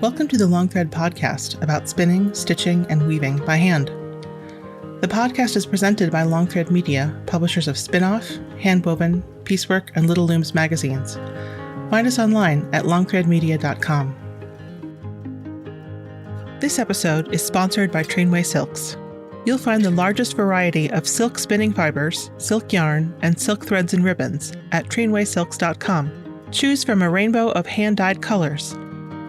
Welcome to the Long Thread podcast about spinning, stitching, and weaving by hand. The podcast is presented by Long Thread Media, publishers of Spin-Off, Handwoven, PieceWork, and Little Looms magazines. Find us online at longthreadmedia.com. This episode is sponsored by Trainway Silks. You'll find the largest variety of silk spinning fibers, silk yarn, and silk threads and ribbons at trainwaysilks.com. Choose from a rainbow of hand-dyed colors.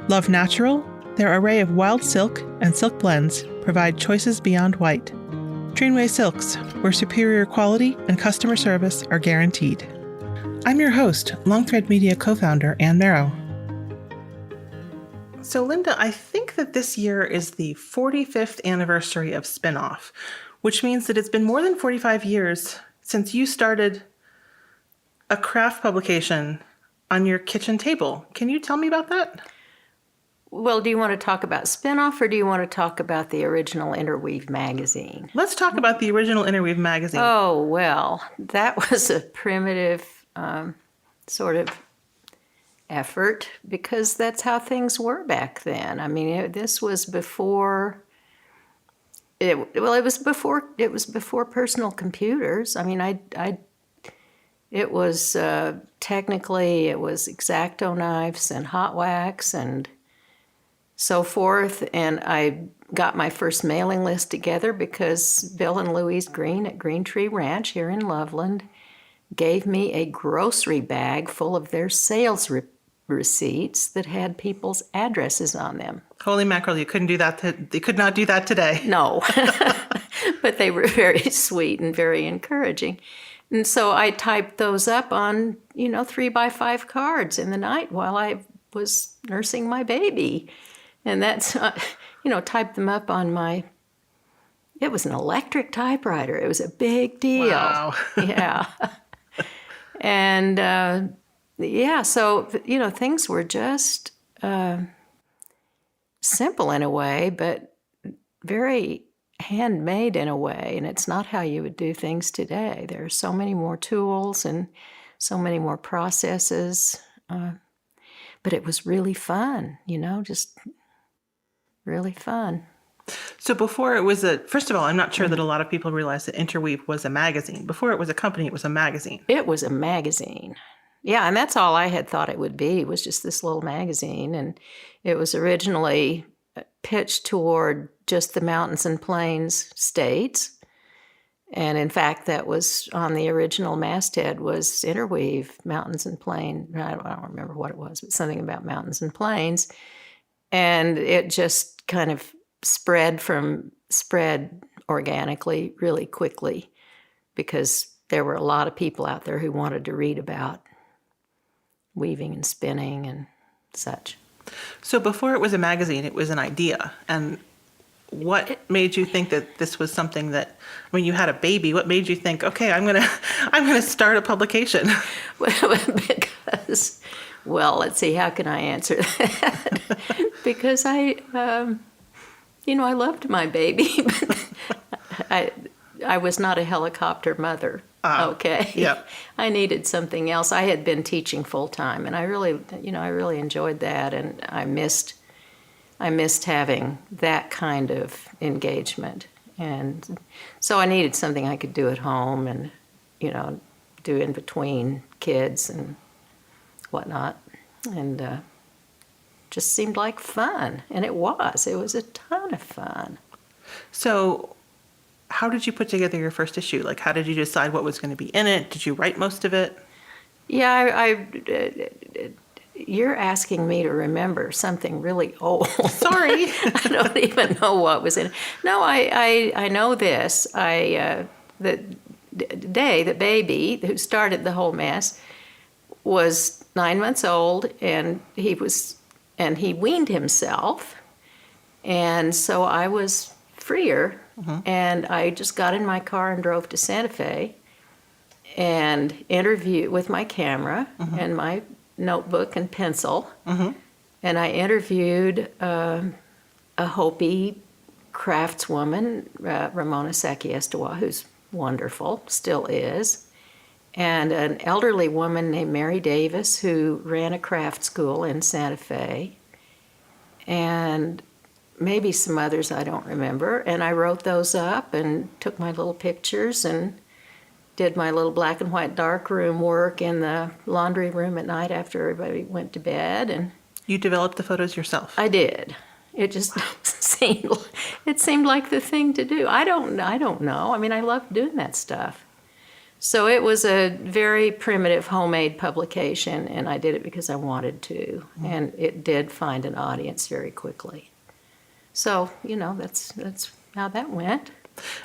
Love natural? Their array of wild silk and silk blends provide choices beyond white. Trainway Silks, where superior quality and customer service are guaranteed. I'm your host, Long Thread Media co-founder Ann Marrow. So Linda, I think that this year is the 45th anniversary of Spin-Off, which means that it's been more than 45 years since you started a craft publication on your kitchen table. Can you tell me about that? Well, do you want to talk about Spin-Off or do you want to talk about the original Interweave magazine? Let's talk about the original Interweave magazine. Oh, well, that was a primitive sort of effort because that's how things were back then. I mean, this was before it was before personal computers. I mean, it was technically it was X-Acto knives and hot wax and so forth, and I got my first mailing list together because Bill and Louise Green at Green Tree Ranch here in Loveland gave me a grocery bag full of their sales receipts that had people's addresses on them. Holy mackerel, you couldn't do that. They could not do that today. No, but they were very sweet and very encouraging. And so I typed those up on, 3x5 cards in the night while I was nursing my baby. And that's, typed them up on it was an electric typewriter. It was a big deal. Wow. Yeah. And, so, things were just simple in a way, but very handmade in a way. And it's not how you would do things today. There are so many more tools and so many more processes. But it was really fun, just really fun. So before it was first of all, I'm not sure that a lot of people realize that Interweave was a magazine. Before it was a company, it was a magazine. It was a magazine. Yeah, and that's all I had thought it would be, was just this little magazine. And it was originally pitched toward just the mountains and plains states. And in fact, that was on the original masthead was Interweave, Mountains and Plains. I don't remember what it was, but something about mountains and plains. And it just kind of spread organically really quickly because there were a lot of people out there who wanted to read about weaving and spinning and such. So before it was a magazine, it was an idea. And what made you think that this was something that, when you had a baby, what made you think, okay, I'm gonna start a publication? Because, let's see, how can I answer that? Because I loved my baby, but I was not a helicopter mother. Okay. Yep. I needed something else. I had been teaching full time, and I really enjoyed that, and I missed having that kind of engagement. And so I needed something I could do at home and, do in between kids and whatnot. And just seemed like fun. And it was. It was a ton of fun. So how did you put together your first issue? Like, how did you decide what was going to be in it? Did you write most of it? Yeah, you're asking me to remember something really old. Sorry. I don't even know what was in it. No, I know this. The baby who started the whole mess was 9 months old, and he weaned himself. And so I was freer, and I just got in my car and drove to Santa Fe and interviewed with my camera and my notebook and pencil, and I interviewed a Hopi craftswoman, Ramona Sakiestawa, who's wonderful, still is, and an elderly woman named Mary Davis who ran a craft school in Santa Fe, and maybe some others I don't remember. And I wrote those up and took my little pictures and did my little black and white darkroom work in the laundry room at night after everybody went to bed. And You developed the photos yourself? I did. It just seemed like the thing to do. I don't know. I mean, I loved doing that stuff. So it was a very primitive homemade publication, and I did it because I wanted to, and it did find an audience very quickly. So that's how that went.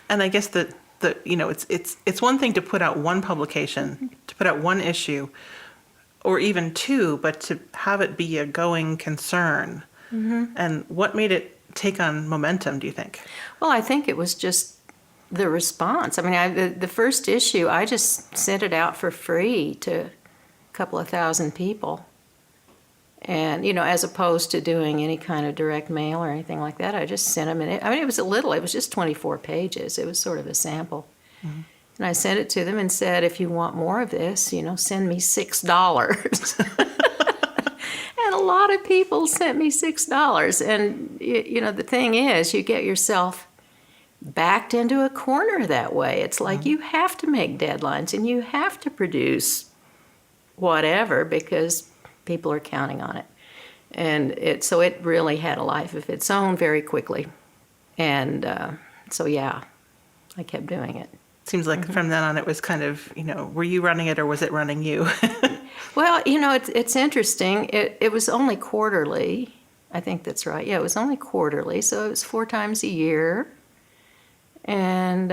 And I guess that it's one thing to put out one publication, to put out one issue, or even two, but to have it be a going concern. And what made it take on momentum, do you think? Well, I think it was just the response. I mean, the first issue, I just sent it out for free to a couple of thousand people. And, as opposed to doing any kind of direct mail or anything like that, I just sent them. And it was just 24 pages. It was sort of a sample. And I sent it to them and said, if you want more of this, send me $6. And a lot of people sent me $6. And, the thing is, you get yourself backed into a corner that way. It's like you have to make deadlines and you have to produce whatever because people are counting on it. And so it really had a life of its own very quickly. And so, yeah, I kept doing it. Seems like from then on it was kind of, were you running it or was it running you? Well, it's interesting. It was only quarterly. I think that's right. Yeah, it was only quarterly, so it was 4 times a year. And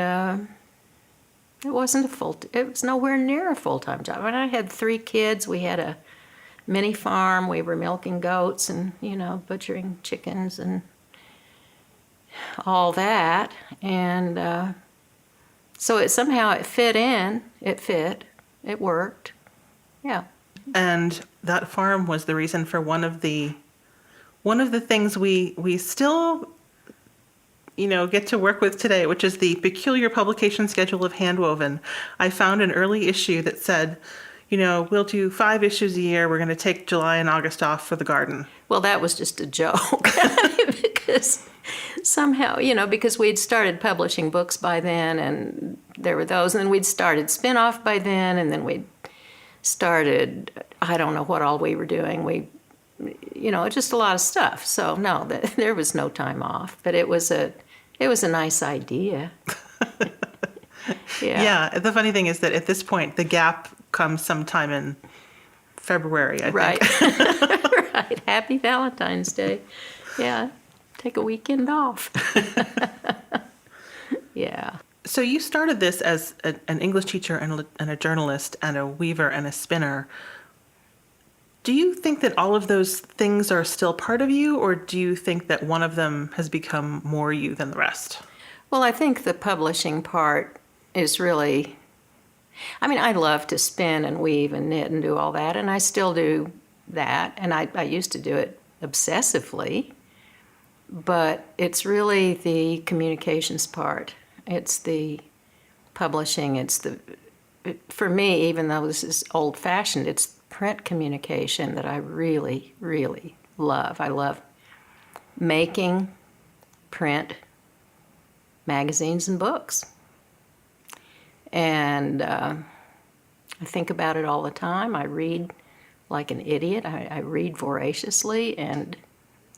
it was nowhere near a full-time job. I mean, I had 3 kids. We had a mini farm. We were milking goats and, butchering chickens and all that. And so it fit in. It fit. It worked. Yeah. And that farm was the reason for one of the things we still get to work with today, which is the peculiar publication schedule of Handwoven. I found an early issue that said, we'll do 5 issues a year. We're going to take July and August off for the garden. Well, that was just a joke because somehow, because we'd started publishing books by then and there were those, and then we'd started spin-off by then, and then we'd started, I don't know what all we were doing. Just a lot of stuff. So no, there was no time off, but it was a nice idea. Yeah. The funny thing is that at this point, the gap comes sometime in February, I think. Right. Happy Valentine's Day. Yeah. Take a weekend off. Yeah. So you started this as an English teacher and a journalist and a weaver and a spinner. Do you think that all of those things are still part of you, or do you think that one of them has become more you than the rest? Well, I think the publishing part is really, I love to spin and weave and knit and do all that, and I still do that, and I used to do it obsessively, but it's really the communications part. It's the publishing, for me, even though this is old-fashioned, it's print communication that I really, really love. I love making print magazines and books. And I think about it all the time. I read like an idiot. I read voraciously and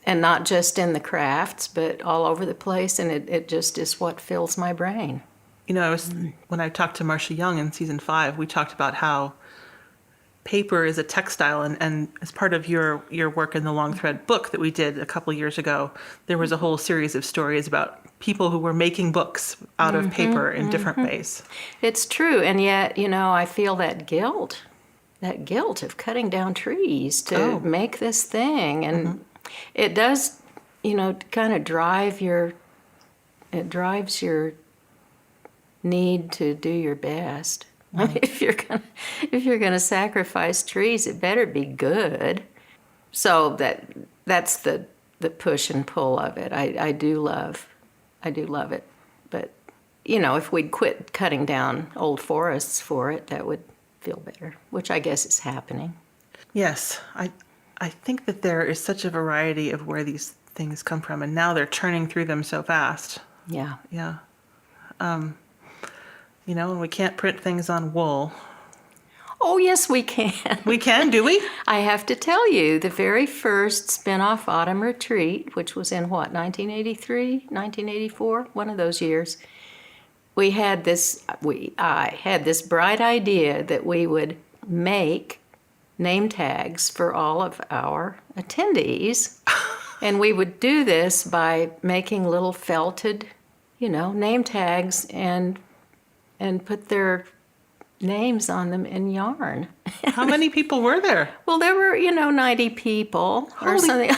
not just in the crafts, but all over the place. And it just is what fills my brain. When I talked to Marcia Young in season 5, we talked about how paper is a textile, and as part of your work in the Long Thread book that we did a couple years ago, there was a whole series of stories about people who were making books out of paper in different ways. It's true, and yet, I feel that guilt of cutting down trees to make this thing, and it does, kind of drives your need to do your best. If you're gonna sacrifice trees, it better be good. So that's the push and pull of it. I do love it. But if we'd quit cutting down old forests for it, that would feel better, which I guess is happening. Yes, I think that there is such a variety of where these things come from, and now they're churning through them so fast. Yeah. Yeah. And we can't print things on wool. Oh, yes, we can. We can, do we? I have to tell you, the very first spin-off Autumn Retreat, which was in 1983, 1984, one of those years, I had this bright idea that we would make name tags for all of our attendees. And we would do this by making little felted, name tags and put their names on them in yarn. How many people were there? Well, there were, 90 people or something.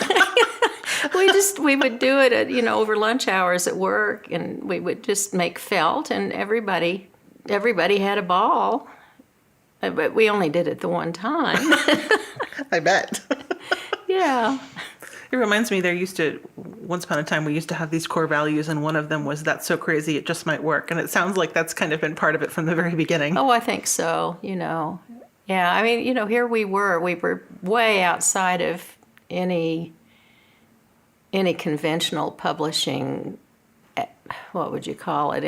We would do it at, over lunch hours at work, and we would just make felt, and everybody had a ball. But we only did it the one time. I bet. Yeah. It reminds me, once upon a time, we used to have these core values, and one of them was, that's so crazy, it just might work. And it sounds like that's kind of been part of it from the very beginning. Oh, I think so, Yeah, I mean, here we were way outside of any conventional publishing, what would you call it,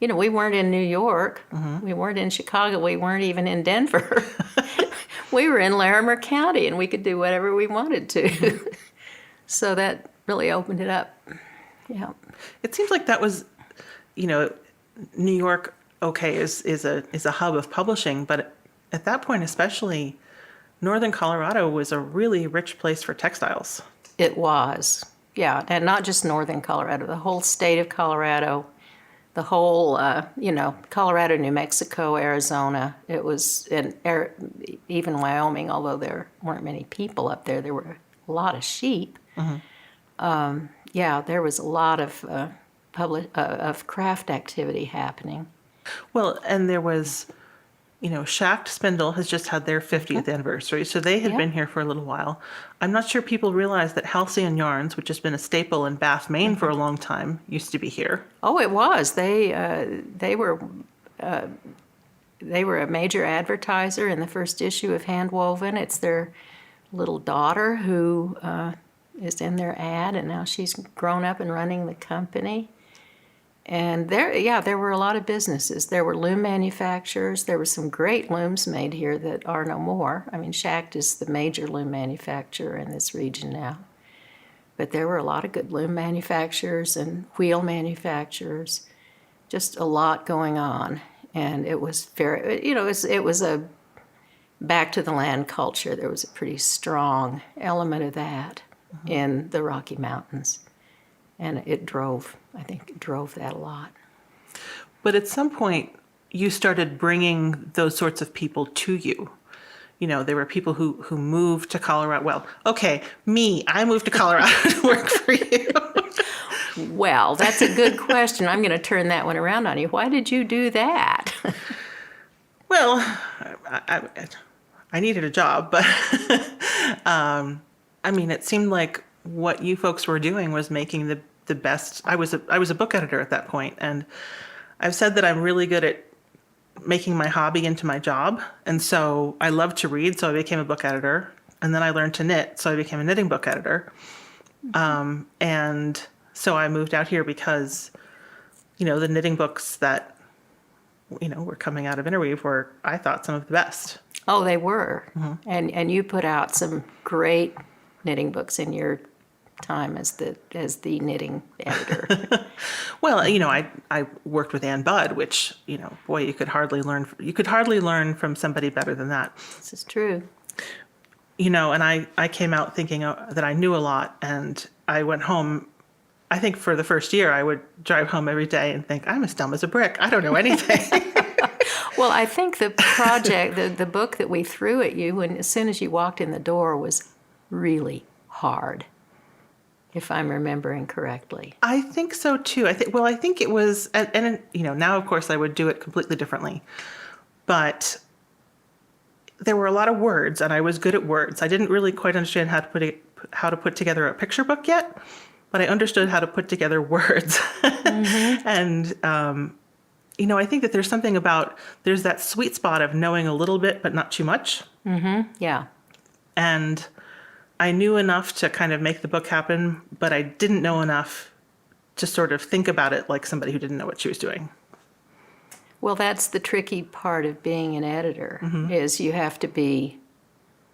we weren't in New York, we weren't in Chicago, we weren't even in Denver. We were in Larimer County, and we could do whatever we wanted to. So that really opened it up. Yeah. It seems like that was, New York, is a hub of publishing, but at that point especially, northern Colorado was a really rich place for textiles. It was, yeah, and not just northern Colorado, the whole state of Colorado, the whole, Colorado, New Mexico, Arizona. It was, even Wyoming, although there weren't many people up there, there were a lot of sheep. There was a lot of craft activity happening. Well, and there was, Schacht Spindle has just had their 50th anniversary, so they had been here for a little while. I'm not sure people realize that Halcyon Yarns, which has been a staple in Bath, Maine for a long time, used to be here. Oh, it was. They were a major advertiser in the first issue of Handwoven. It's their little daughter who is in their ad, and now she's grown up and running the company. And there were a lot of businesses. There were loom manufacturers. There were some great looms made here that are no more. I mean, Schacht is the major loom manufacturer in this region now. But there were a lot of good loom manufacturers and wheel manufacturers. Just a lot going on. And it was very, it was a back to the land culture. There was a pretty strong element of that in the Rocky Mountains. And I think it drove that a lot. But at some point, you started bringing those sorts of people to you. There were people who moved to Colorado. Well, okay, I moved to Colorado to work for you. Well, that's a good question. I'm going to turn that one around on you. Why did you do that? Well, I needed a job, but it seemed like what you folks were doing was making the best. I was a book editor at that point, and I've said that I'm really good at making my hobby into my job. And so I love to read, so I became a book editor. And then I learned to knit, so I became a knitting book editor. And so I moved out here because, the knitting books that, were coming out of Interweave were, I thought, some of the best. Oh, they were. And you put out some great knitting books in your time as the knitting editor. Well, I worked with Ann Budd, which, boy, you could hardly learn from somebody better than that. This is true. And I came out thinking that I knew a lot, and I went home. I think for the first year, I would drive home every day and think, I'm as dumb as a brick. I don't know anything. Well, I think the project, the book that we threw at you as soon as you walked in the door was really hard, if I'm remembering correctly. I think so too. I think it was, and now of course I would do it completely differently, but there were a lot of words, and I was good at words. I didn't really quite understand how to put together a picture book yet, but I understood how to put together words. And I think that there's that sweet spot of knowing a little bit, but not too much. Yeah. And I knew enough to kind of make the book happen, but I didn't know enough to sort of think about it like somebody who didn't know what she was doing. Well, that's the tricky part of being an editor, is you have to be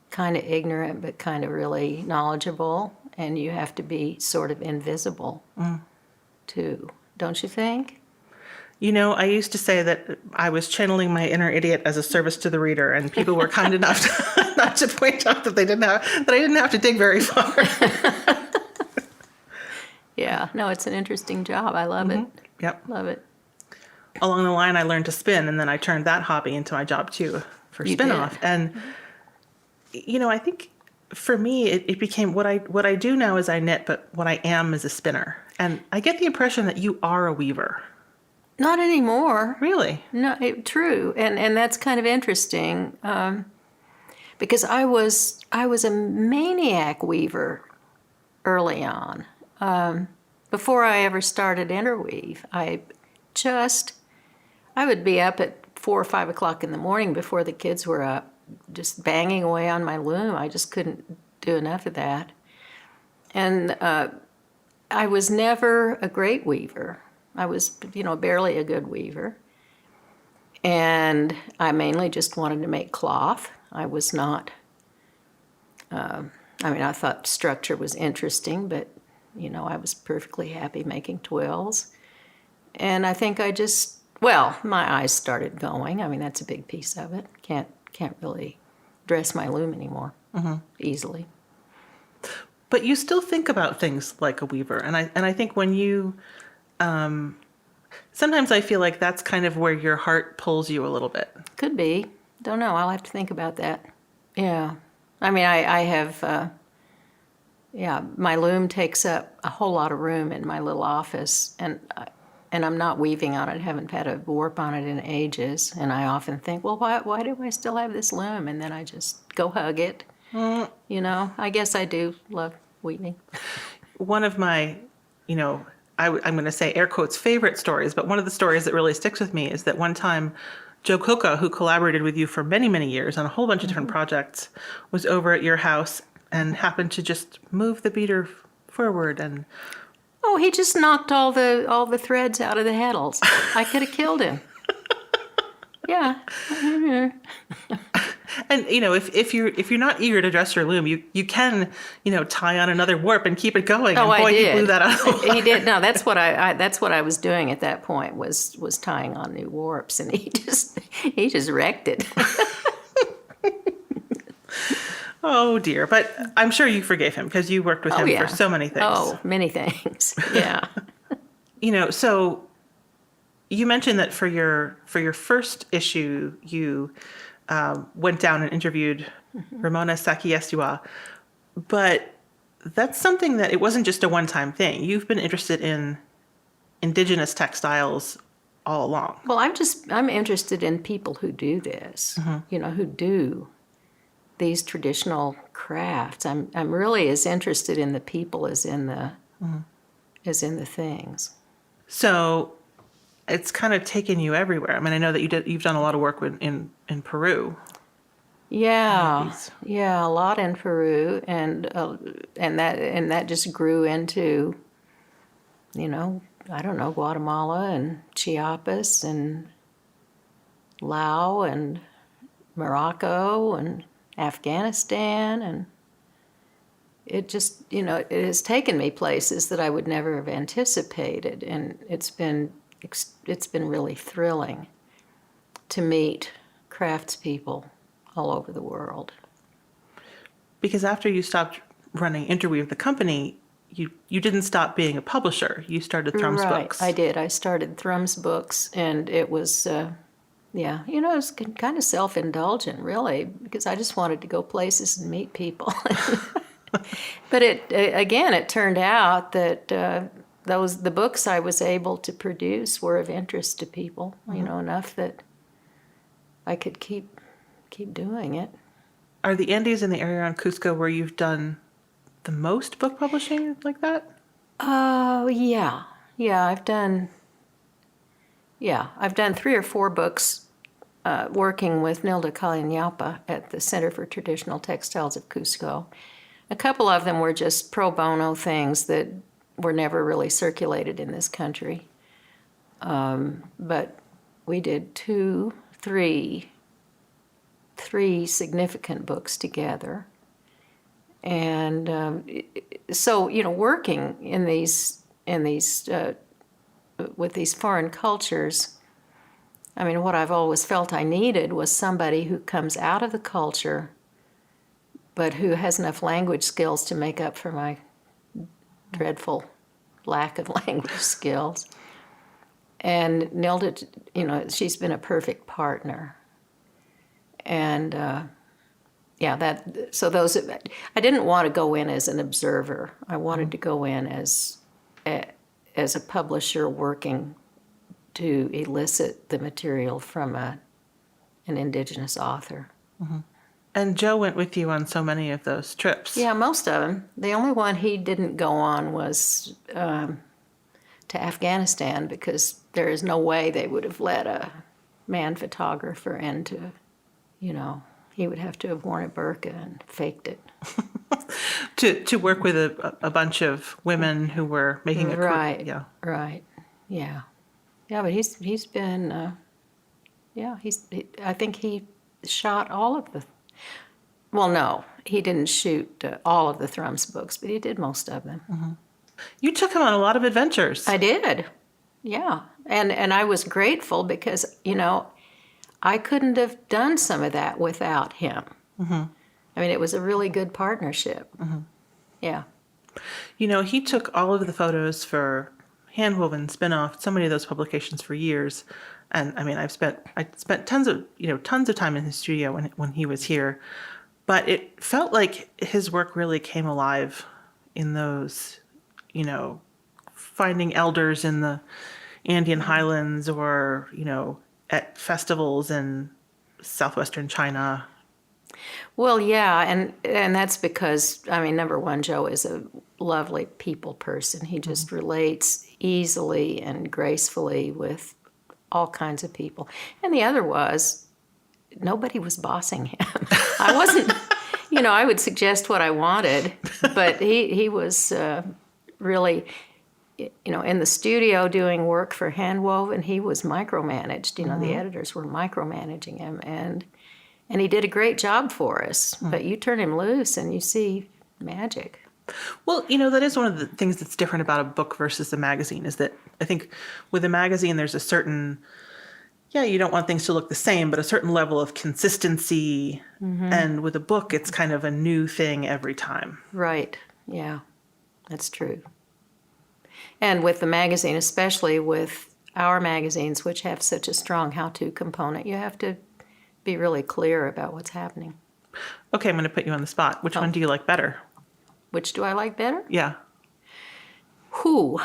kind of ignorant, but kind of really knowledgeable, and you have to be sort of invisible, too. Don't you think? I used to say that I was channeling my inner idiot as a service to the reader, and people were kind enough not to point out that I didn't have to dig very far. Yeah, no, it's an interesting job. I love it. Yep. Love it. Along the line, I learned to spin, and then I turned that hobby into my job too for You spin-off. did. And I think for me, it became what I do now is I knit, but what I am is a spinner. And I get the impression that you are a weaver. Not anymore. Really? No, true, and that's kind of interesting, because I was a maniac weaver early on. Before I ever started Interweave, I would be up at 4 or 5 o'clock in the morning before the kids were up, just banging away on my loom. I just couldn't do enough of that, and I was never a great weaver. I was, barely a good weaver. And I mainly just wanted to make cloth. I was not, I thought structure was interesting, but, I was perfectly happy making twills. And I think my eyes started going. That's a big piece of it. Can't really dress my loom anymore easily. But you still think about things like a weaver. And I think when you... sometimes I feel like that's kind of where your heart pulls you a little bit. Could be. Don't know. I'll have to think about that. Yeah. I have, my loom takes up a whole lot of room in my little office, and I'm not weaving on it. I haven't had a warp on it in ages, and I often think, well, why do I still have this loom? And then I just go hug it. I guess I do love weaving. One of my, I'm going to say air quotes favorite stories, but one of the stories that really sticks with me is that one time Joe Coca, who collaborated with you for many, many years on a whole bunch of different projects, was over at your house and happened to just move the beater forward and... Oh, he just knocked all the threads out of the heddles. I could have killed him. Yeah. And if you're not eager to dress your loom, you can tie on another warp and keep it going. Oh, and boy, I did. He blew that out of the water. He did. No, that's what I was doing at that point was tying on new warps, and he just wrecked it. Oh dear, but I'm sure you forgave him because you worked with him for so many things. Oh, many things. Yeah. So you mentioned that for your first issue, you went down and interviewed Ramona Sakiestua, but that's something that it wasn't just a one-time thing. You've been interested in indigenous textiles all along. Well, I'm interested in people who do this, who do these traditional crafts. I'm really as interested in the people as in the things. So it's kind of taken you everywhere. I know that you've done a lot of work in Peru. Yeah, a lot in Peru, and that just grew into, Guatemala and Chiapas and Laos and Morocco and Afghanistan, and it just, it has taken me places that I would never have anticipated, and it's been really thrilling to meet craftspeople all over the world. Because after you stopped running Interweave, the company, you didn't stop being a publisher. You started Thrums Books. Right, I did. I started Thrums Books, and it was, it was kind of self-indulgent, really, because I just wanted to go places and meet people. But it turned out that the books I was able to produce were of interest to people, enough that I could keep doing it. Are the Andes in the area around Cusco where you've done the most book publishing like that? Oh, yeah. Yeah, I've done, Yeah, I've done 3 or 4 books working with Nilda Kalinyapa at the Center for Traditional Textiles of Cusco. A couple of them were just pro bono things that were never really circulated in this country. But we did 3 significant books together. And so, working in these with these foreign cultures, I mean, what I've always felt I needed was somebody who comes out of the culture, but who has enough language skills to make up for my dreadful lack of language skills. And Nilda, she's been a perfect partner. And I didn't want to go in as an observer. I wanted to go in as a publisher working to elicit the material from an indigenous author. Mm-hmm. And Joe went with you on so many of those trips. Yeah, most of them. The only one he didn't go on was to Afghanistan, because there is no way they would have let a man photographer into, he would have to have worn a burqa and faked it. to work with a bunch of women who were making a right, yeah, right, yeah, but he's been, I think he shot all of the. Well, no, he didn't shoot all of the Thrums books, but he did most of them. Mm-hmm. You took him on a lot of adventures. I did, yeah, and I was grateful because I couldn't have done some of that without him. Mm-hmm. I mean, it was a really good partnership. Mm-hmm. Yeah. He took all of the photos for Handwoven, Spinoff, so many of those publications for years. And I mean, I spent tons of time in his studio when he was here. But it felt like his work really came alive in those, finding elders in the Andean highlands, or, at festivals in southwestern China. Well, yeah, and that's because, number one, Joe is a lovely people person. He just relates easily and gracefully with all kinds of people. And the other was, nobody was bossing him. I wasn't, I would suggest what I wanted, but he was really, in the studio doing work for Handwoven, he was micromanaged. The editors were micromanaging him, and he did a great job for us. But you turn him loose and you see magic. Well, that is one of the things that's different about a book versus a magazine, is that I think with a magazine there's a certain, you don't want things to look the same, but a certain level of consistency. Mm-hmm. And with a book, it's kind of a new thing every time. Right. Yeah, that's true. And with the magazine, especially with our magazines, which have such a strong how-to component, you have to be really clear about what's happening. Okay, I'm going to put you on the spot. Which one do you like better? Which do I like better? Yeah. Who?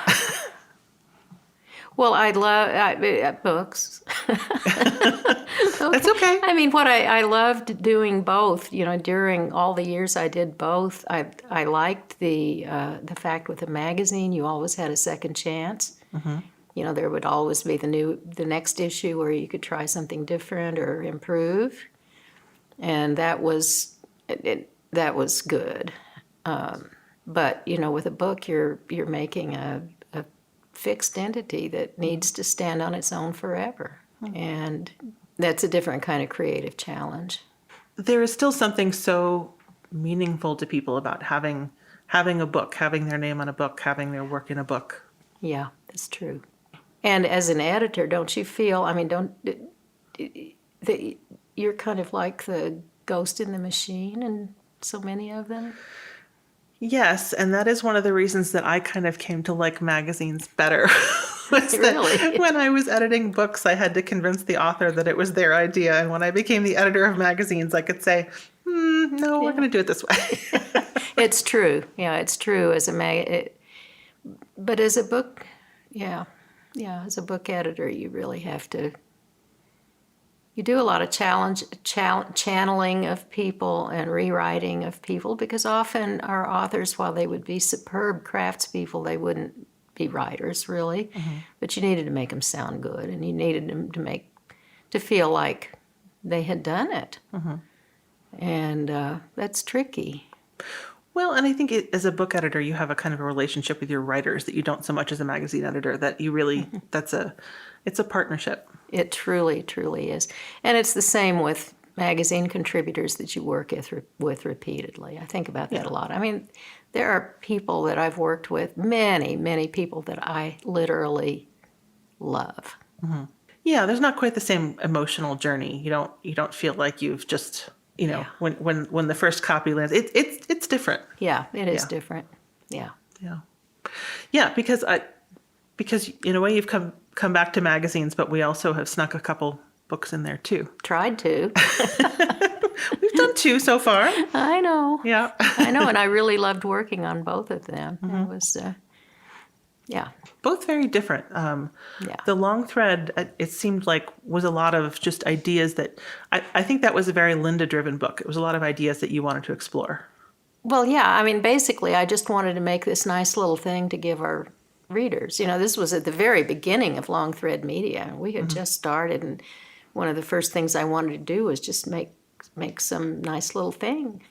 Well, I love books. That's okay. What I loved doing both. During all the years I did both, I liked the fact with the magazine you always had a second chance. Mm-hmm. There would always be the next issue where you could try something different or improve, and that was good. But with a book, you're making a fixed entity that needs to stand on its own forever. And that's a different kind of creative challenge. There is still something so meaningful to people about having a book, having their name on a book, having their work in a book. Yeah, that's true. And as an editor, don't you feel, you're kind of like the ghost in the machine in so many of them? Yes, and that is one of the reasons that I kind of came to like magazines better. Really? When I was editing books, I had to convince the author that it was their idea. And when I became the editor of magazines, I could say, no, we're going to do it this way. It's true. Yeah, it's true. But as a book, as a book editor, you really have to. You do a lot of channeling of people and rewriting of people, because often our authors, while they would be superb craftspeople, they wouldn't be writers, really. But you needed to make them sound good, and you needed them to feel like they had done it. And that's tricky. Well, and I think as a book editor, you have a kind of a relationship with your writers that you don't so much as a magazine editor, that you really, it's a partnership. It truly, truly is. And it's the same with magazine contributors that you work with repeatedly. I think about that a lot. I mean, there are people that I've worked with, many, many people that I literally love. Yeah, there's not quite the same emotional journey. You don't feel like you've just, when the first copy lands, it's different. Yeah, it is different. Yeah. Yeah, because in a way you've come back to magazines, but we also have snuck a couple books in there too. Tried to. We've done 2 so far. I know. Yeah. I know, and I really loved working on both of them. It was, both very different. The Long Thread, it seemed like, was a lot of just ideas that, I think that was a very Linda-driven book. It was a lot of ideas that you wanted to explore. Well, yeah, I mean, basically, I just wanted to make this nice little thing to give our readers. This was at the very beginning of Long Thread Media. We had just started, and one of the first things I wanted to do was just make some nice little thing.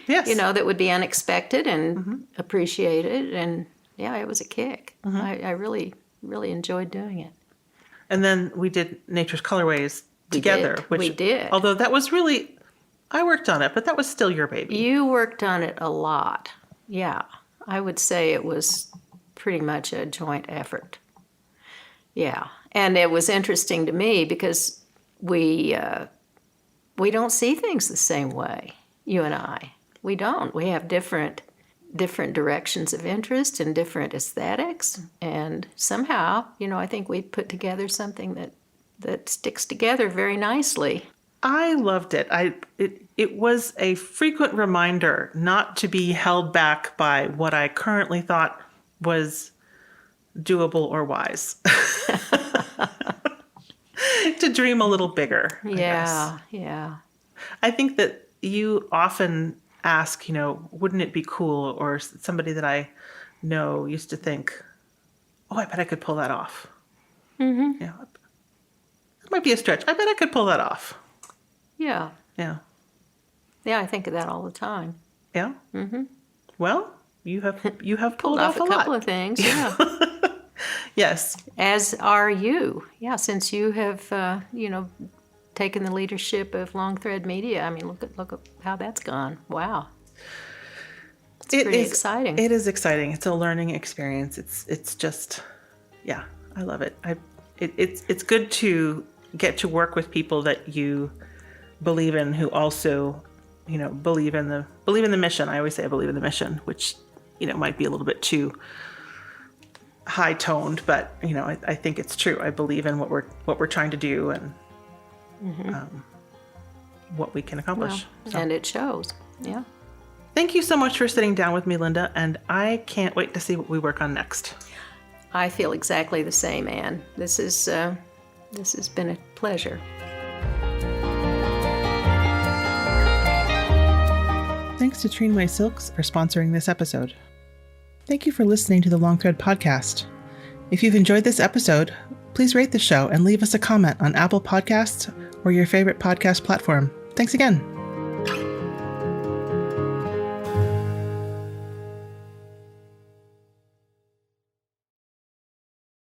Yes. That would be unexpected and appreciated, and yeah, it was a kick. I really, really enjoyed doing it. And then we did Nature's Colorways together. We did. Although that was really, I worked on it, but that was still your baby. You worked on it a lot. Yeah. I would say it was pretty much a joint effort. Yeah. And it was interesting to me because we don't see things the same way, you and I. We don't. We have different directions of interest and different aesthetics. And somehow, I think we put together something that sticks together very nicely. I loved it. It was a frequent reminder not to be held back by what I currently thought was doable or wise. To dream a little bigger. Yeah. I think that you often ask, wouldn't it be cool? Or somebody that I know used to think, I bet I could pull that off. It might be a stretch. I bet I could pull that off. Yeah. Yeah, I think of that all the time. Yeah? Well, you have pulled off a couple of things, yeah. Yes. As are you. Yeah, since you have, taken the leadership of Long Thread Media. I mean, look at how that's gone. Wow. It's pretty exciting. It is exciting. It's a learning experience. It's just, I love it. It's good to get to work with people that you believe in, who also, believe in the mission. I always say I believe in the mission, which, might be a little bit too high toned, but I think it's true. I believe in what we're trying to do and what we can accomplish. And it shows. Yeah. Thank you so much for sitting down with me, Linda, and I can't wait to see what we work on next. I feel exactly the same, Anne. This has been a pleasure. Thanks to Thrums Silks for sponsoring this episode. Thank you for listening to the Long Thread podcast. If you've enjoyed this episode, please rate the show and leave us a comment on Apple Podcasts or your favorite podcast platform. Thanks again.